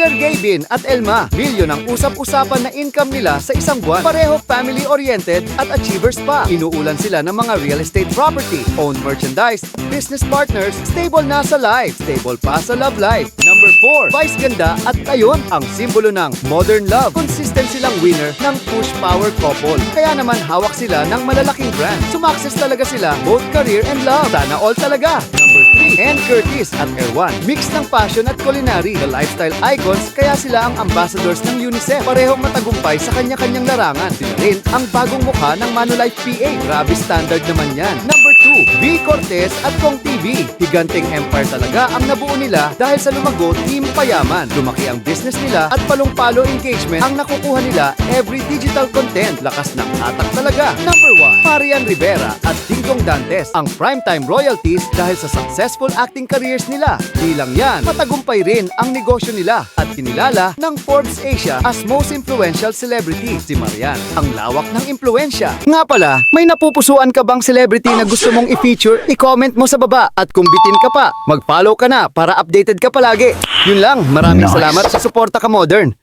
Sergey Bin at Elma, milyon ang usap-usapan na income nila sa isang buwan. Pareho family-oriented at achievers pa. Inuulan sila ng mga real estate property, owned merchandise, business partners, stable na sa life, stable pa sa love life. Number 4, Vice Ganda at Tayon, ang simbolo ng modern love. Consistent silang winner ng push power couple. Kaya naman hawak sila ng malalaking brand. Sumakses talaga sila both career and love. Sana all talaga. Number 3, Ann Curtis at Erwan. Mix ng passion at culinary. The lifestyle icons, kaya sila ang ambassadors ng UNICEF. Parehong matagumpay sa kanya-kanyang larangan. Sila rin ang bagong mukha ng Manulife PA. Grabe standard naman yan. Number 2, V. Cortez at Kong TV. Higanting empire talaga ang nabuo nila dahil sa lumago Team Payaman. Lumaki ang business nila at palong-palo engagement ang nakukuha nila every digital content. Lakas ng hatak talaga. Number 1, Marian Rivera at Dingdong Dantes. Ang primetime royalties dahil sa successful acting careers nila. Di lang yan, matagumpay rin ang negosyo nila at kinilala ng Forbes Asia as most influential celebrity. Si Marian, ang lawak ng impluensya. Nga pala, may napupusuan ka bang celebrity na gusto mong i-feature? I-comment mo sa baba at kung bitin ka pa, mag-follow ka na para updated ka palagi. Yun lang, maraming salamat sa suporta ka, Modern.